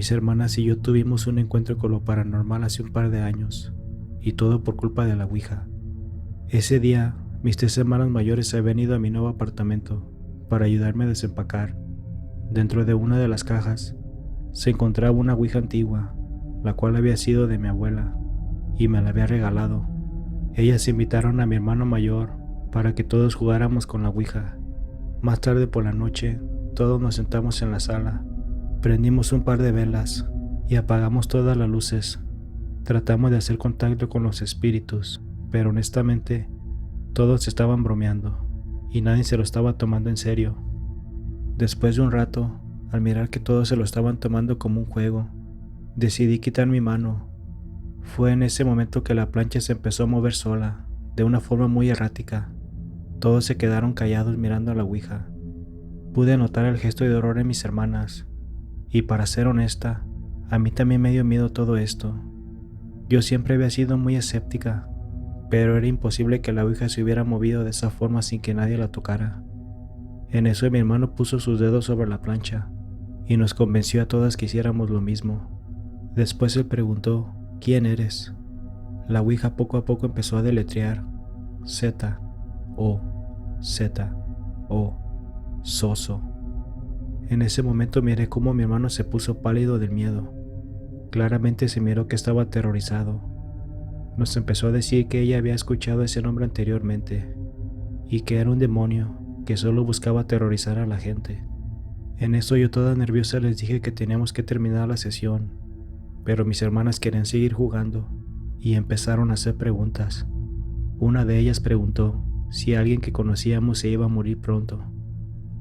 Mis hermanas y yo tuvimos un encuentro con lo paranormal hace un par de años, y todo por culpa de la Ouija. Ese día, mis 3 hermanas mayores se habían ido a mi nuevo apartamento para ayudarme a desempacar. Dentro de una de las cajas se encontraba una Ouija antigua, la cual había sido de mi abuela, y me la había regalado. Ellas invitaron a mi hermano mayor para que todos jugáramos con la Ouija. Más tarde por la noche, todos nos sentamos en la sala, prendimos un par de velas y apagamos todas las luces. Tratamos de hacer contacto con los espíritus, pero honestamente, todos estaban bromeando y nadie se lo estaba tomando en serio. Después de un rato, al mirar que todos se lo estaban tomando como un juego, decidí quitar mi mano. Fue en ese momento que la plancha se empezó a mover sola, de una forma muy errática. Todos se quedaron callados mirando a la Ouija. Pude notar el gesto de horror en mis hermanas, y para ser honesta, a mí también me dio miedo todo esto. Yo siempre había sido muy escéptica, pero era imposible que la Ouija se hubiera movido de esa forma sin que nadie la tocara. En eso mi hermano puso sus dedos sobre la plancha y nos convenció a todas que hiciéramos lo mismo. Después él preguntó, ¿quién eres? La Ouija poco a poco empezó a deletrear Z-O-Z-O, Soso. En ese momento miré cómo mi hermano se puso pálido del miedo. Claramente se miró que estaba aterrorizado. Nos empezó a decir que ella había escuchado ese nombre anteriormente y que era un demonio que solo buscaba aterrorizar a la gente. En eso yo toda nerviosa les dije que teníamos que terminar la sesión, pero mis hermanas querían seguir jugando y empezaron a hacer preguntas. Una de ellas preguntó si alguien que conocíamos se iba a morir pronto.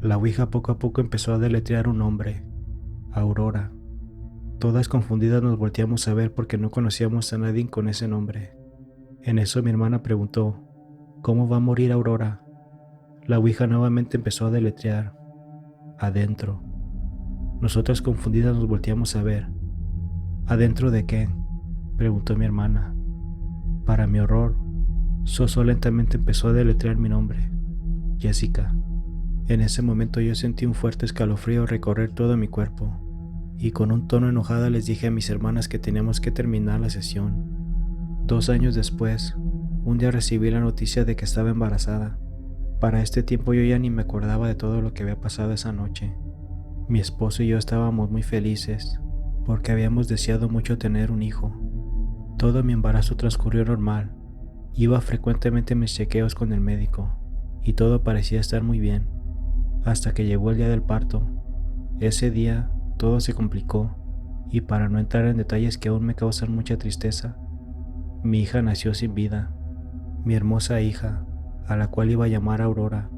La Ouija poco a poco empezó a deletrear un nombre, Aurora. Todas confundidas nos volteamos a ver porque no conocíamos a nadie con ese nombre. En eso mi hermana preguntó, ¿cómo va a morir Aurora? La Ouija nuevamente empezó a deletrear, adentro. Nosotras confundidas nos volteamos a ver. ¿Adentro de qué?, preguntó mi hermana. Para mi horror, Soso lentamente empezó a deletrear mi nombre, Jessica. En ese momento yo sentí un fuerte escalofrío recorrer todo mi cuerpo, y con un tono enojada les dije a mis hermanas que teníamos que terminar la sesión. 2 años después, un día recibí la noticia de que estaba embarazada. Para este tiempo yo ya ni me acordaba de todo lo que había pasado esa noche. Mi esposo y yo estábamos muy felices, porque habíamos deseado mucho tener un hijo. Todo mi embarazo transcurrió normal. Iba frecuentemente a mis chequeos con el médico, y todo parecía estar muy bien, hasta que llegó el día del parto. Ese día todo se complicó, y para no entrar en detalles que aún me causan mucha tristeza, mi hija nació sin vida, mi hermosa hija, a la cual iba a llamar Aurora.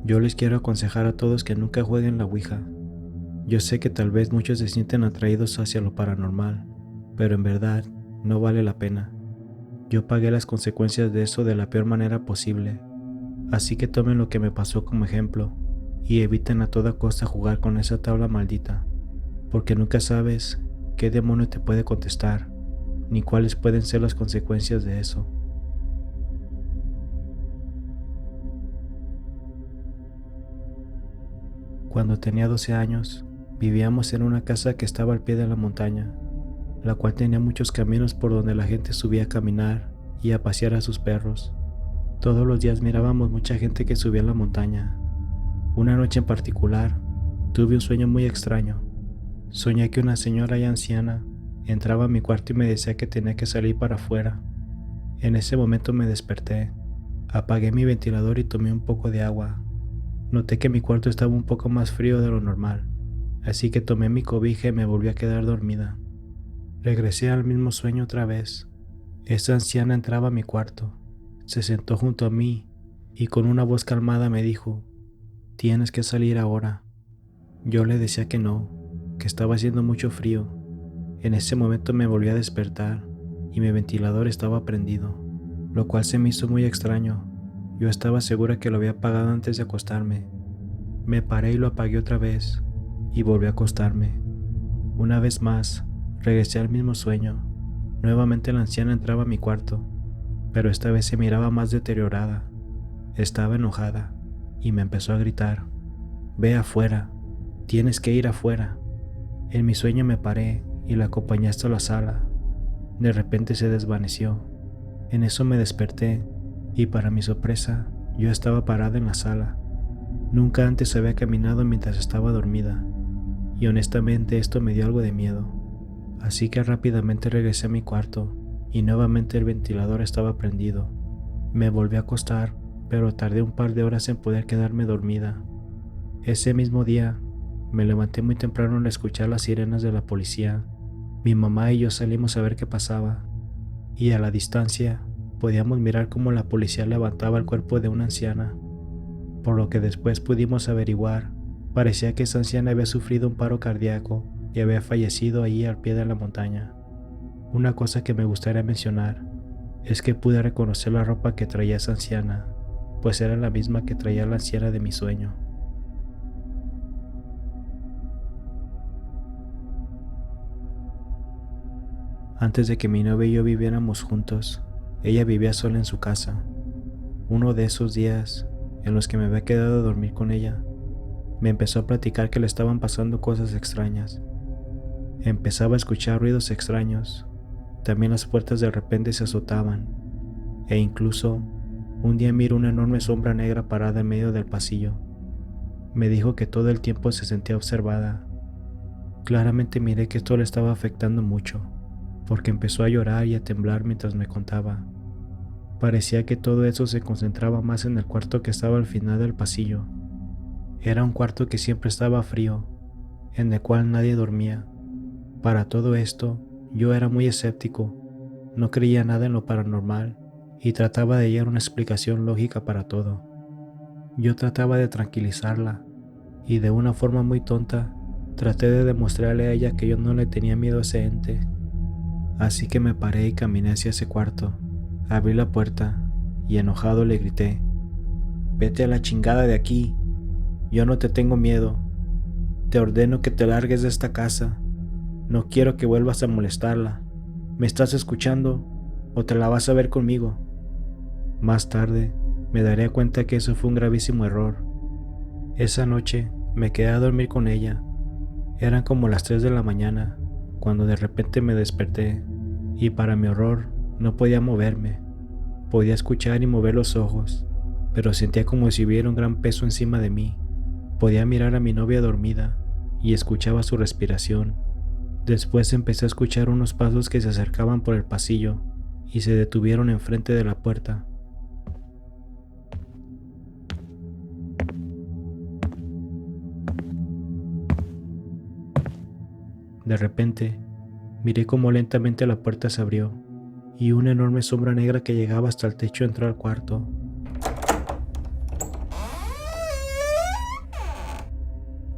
Yo les quiero aconsejar a todos que nunca jueguen la Ouija. Yo sé que tal vez muchos se sienten atraídos hacia lo paranormal, pero en verdad no vale la pena. Yo pagué las consecuencias de eso de la peor manera posible, así que tomen lo que me pasó como ejemplo y eviten a toda costa jugar con esa tabla maldita, porque nunca sabes qué demonio te puede contestar, ni cuáles pueden ser las consecuencias de eso. Cuando tenía 12 años, vivíamos en una casa que estaba al pie de la montaña, la cual tenía muchos caminos por donde la gente subía a caminar y a pasear a sus perros. Todos los días mirábamos mucha gente que subía a la montaña. Una noche en particular, tuve un sueño muy extraño. Soñé que una señora ya anciana entraba a mi cuarto y me decía que tenía que salir para afuera. En ese momento me desperté, apagué mi ventilador y tomé un poco de agua. Noté que mi cuarto estaba un poco más frío de lo normal, así que tomé mi cobija y me volví a quedar dormida. Regresé al mismo sueño otra vez. Esa anciana entraba a mi cuarto, se sentó junto a mí y con una voz calmada me dijo, «Tienes que salir ahora». Yo le decía que no, que estaba haciendo mucho frío. En ese momento me volví a despertar y mi ventilador estaba prendido, lo cual se me hizo muy extraño. Yo estaba segura que lo había apagado antes de acostarme. Me paré y lo apagué otra vez y volví a acostarme. Una vez más, regresé al mismo sueño. Nuevamente la anciana entraba a mi cuarto, pero esta vez se miraba más deteriorada. Estaba enojada y me empezó a gritar, «Ve afuera, tienes que ir afuera». En mi sueño me paré y la acompañé hasta la sala. De repente se desvaneció. En eso me desperté y para mi sorpresa yo estaba parada en la sala. Nunca antes había caminado mientras estaba dormida y honestamente esto me dio algo de miedo. Así que rápidamente regresé a mi cuarto y nuevamente el ventilador estaba prendido. Me volví a acostar, pero tardé un par de horas en poder quedarme dormida. Ese mismo día me levanté muy temprano al escuchar las sirenas de la policía. Mi mamá y yo salimos a ver qué pasaba y a la distancia podíamos mirar cómo la policía levantaba el cuerpo de una anciana. Por lo que después pudimos averiguar, parecía que esa anciana había sufrido un paro cardíaco y había fallecido allí al pie de la montaña. Una cosa que me gustaría mencionar es que pude reconocer la ropa que traía esa anciana, pues era la misma que traía la anciana de mi sueño. Antes de que mi novia y yo viviéramos juntos, ella vivía sola en su casa. Uno de esos días en los que me había quedado a dormir con ella, me empezó a platicar que le estaban pasando cosas extrañas. Empezaba a escuchar ruidos extraños, también las puertas de repente se azotaban, e incluso un día miró una enorme sombra negra parada en medio del pasillo. Me dijo que todo el tiempo se sentía observada. Claramente miré que esto le estaba afectando mucho, porque empezó a llorar y a temblar mientras me contaba. Parecía que todo eso se concentraba más en el cuarto que estaba al final del pasillo. Era un cuarto que siempre estaba frío, en el cual nadie dormía. Para todo esto, yo era muy escéptico, no creía nada en lo paranormal y trataba de hallar una explicación lógica para todo. Yo trataba de tranquilizarla y de una forma muy tonta traté de demostrarle a ella que yo no le tenía miedo a ese ente. Así que me paré y caminé hacia ese cuarto, abrí la puerta y enojado le grité: «Vete a la chingada de aquí, yo no te tengo miedo, te ordeno que te largues de esta casa, no quiero que vuelvas a molestarla, ¿me estás escuchando o te la vas a ver conmigo?». Más tarde me daré cuenta que eso fue un gravísimo error. Esa noche me quedé a dormir con ella. Eran como las 3 de la mañana cuando de repente me desperté y para mi horror no podía moverme. Podía escuchar y mover los ojos, pero sentía como si hubiera un gran peso encima de mí. Podía mirar a mi novia dormida y escuchaba su respiración. Después empecé a escuchar unos pasos que se acercaban por el pasillo y se detuvieron enfrente de la puerta. De repente, miré cómo lentamente la puerta se abrió y una enorme sombra negra que llegaba hasta el techo entró al cuarto.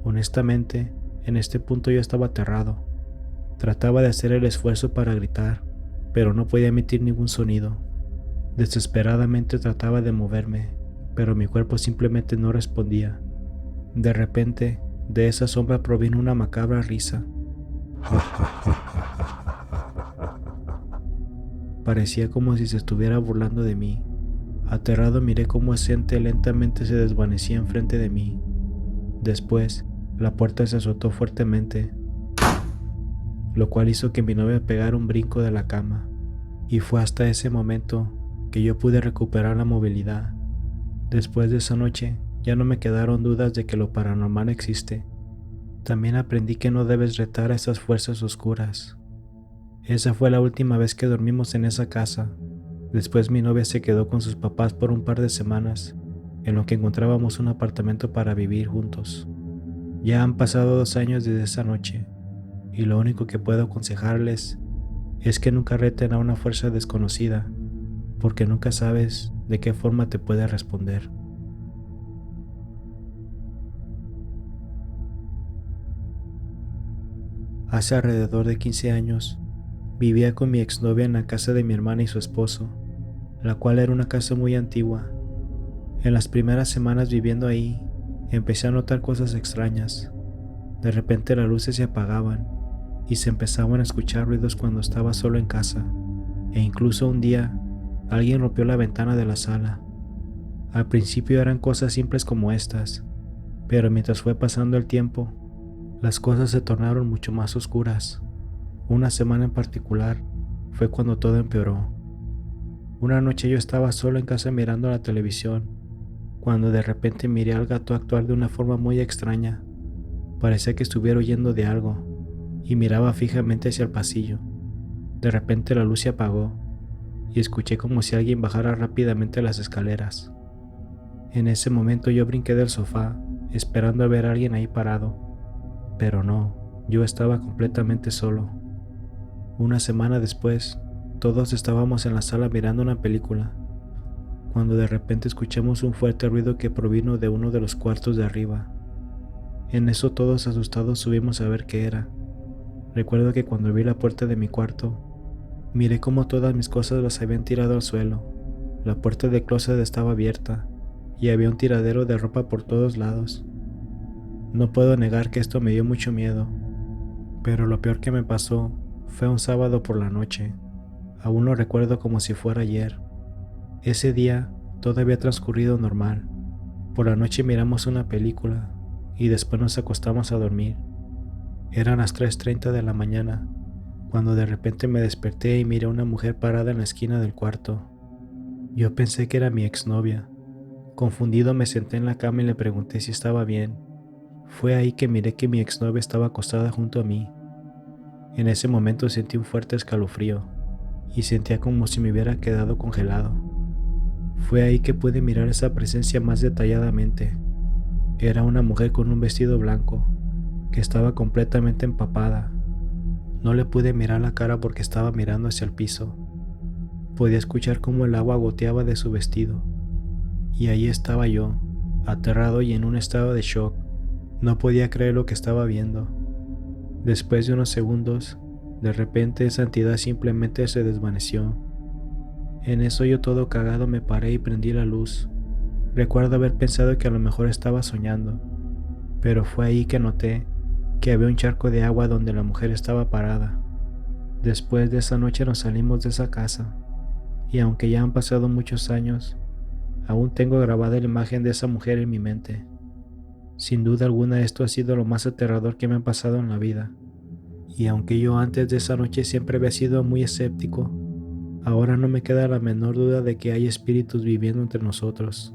Honestamente, en este punto yo estaba aterrado. Trataba de hacer el esfuerzo para gritar, pero no podía emitir ningún sonido. Desesperadamente trataba de moverme, pero mi cuerpo simplemente no respondía. De repente, de esa sombra provino una macabra risa. Parecía como si se estuviera burlando de mí. Aterrado miré cómo ese ente lentamente se desvanecía enfrente de mí. Después, la puerta se azotó fuertemente, lo cual hizo que mi novia pegara un brinco de la cama, y fue hasta ese momento que yo pude recuperar la movilidad. Después de esa noche, ya no me quedaron dudas de que lo paranormal existe. También aprendí que no debes retar a esas fuerzas oscuras. Esa fue la última vez que dormimos en esa casa. Después mi novia se quedó con sus papás por un par de semanas, en lo que encontrábamos un apartamento para vivir juntos. Ya han pasado 2 años desde esa noche, y lo único que puedo aconsejarles es que nunca reten a una fuerza desconocida, porque nunca sabes de qué forma te puede responder. Hace alrededor de 15 años, vivía con mi exnovia en la casa de mi hermana y su esposo, la cual era una casa muy antigua. En las primeras semanas viviendo ahí, empecé a notar cosas extrañas. De repente las luces se apagaban y se empezaban a escuchar ruidos cuando estaba solo en casa, e incluso un día alguien rompió la ventana de la sala. Al principio eran cosas simples como estas, pero mientras fue pasando el tiempo, Las cosas se tornaron mucho más oscuras. Una semana en particular fue cuando todo empeoró. Una noche yo estaba solo en casa mirando la televisión, cuando de repente miré al gato actuar de una forma muy extraña. Parecía que estuviera huyendo de algo, y miraba fijamente hacia el pasillo. De repente la luz se apagó, y escuché como si alguien bajara rápidamente las escaleras. En ese momento yo brinqué del sofá, esperando a ver a alguien ahí parado, pero no, yo estaba completamente solo. Una semana después, todos estábamos en la sala mirando una película, cuando de repente escuchamos un fuerte ruido que provino de uno de los cuartos de arriba. En eso todos asustados subimos a ver qué era. Recuerdo que cuando vi la puerta de mi cuarto, miré cómo todas mis cosas las habían tirado al suelo. La puerta del closet estaba abierta y había un tiradero de ropa por todos lados. No puedo negar que esto me dio mucho miedo, pero lo peor que me pasó fue un sábado por la noche. Aún lo recuerdo como si fuera ayer. Ese día todo había transcurrido normal. Por la noche miramos una película y después nos acostamos a dormir. Eran las 3:30 de la mañana, cuando de repente me desperté y miré a una mujer parada en la esquina del cuarto. Yo pensé que era mi exnovia. Confundido me senté en la cama y le pregunté si estaba bien. Fue ahí que miré que mi exnovia estaba acostada junto a mí. En ese momento sentí un fuerte escalofrío y sentía como si me hubiera quedado congelado. Fue ahí que pude mirar esa presencia más detalladamente. Era una mujer con un vestido blanco, que estaba completamente empapada. No le pude mirar la cara porque estaba mirando hacia el piso. Podía escuchar cómo el agua goteaba de su vestido. Y ahí estaba yo, aterrado y en un estado de shock. No podía creer lo que estaba viendo. Después de unos segundos, de repente esa entidad simplemente se desvaneció. En eso yo todo cagado me paré y prendí la luz. Recuerdo haber pensado que a lo mejor estaba soñando, pero fue ahí que noté que había un charco de agua donde la mujer estaba parada. Después de esa noche nos salimos de esa casa, y aunque ya han pasado muchos años, aún tengo grabada la imagen de esa mujer en mi mente. Sin duda alguna esto ha sido lo más aterrador que me ha pasado en la vida, y aunque yo antes de esa noche siempre había sido muy escéptico, ahora no me queda la menor duda de que hay espíritus viviendo entre nosotros.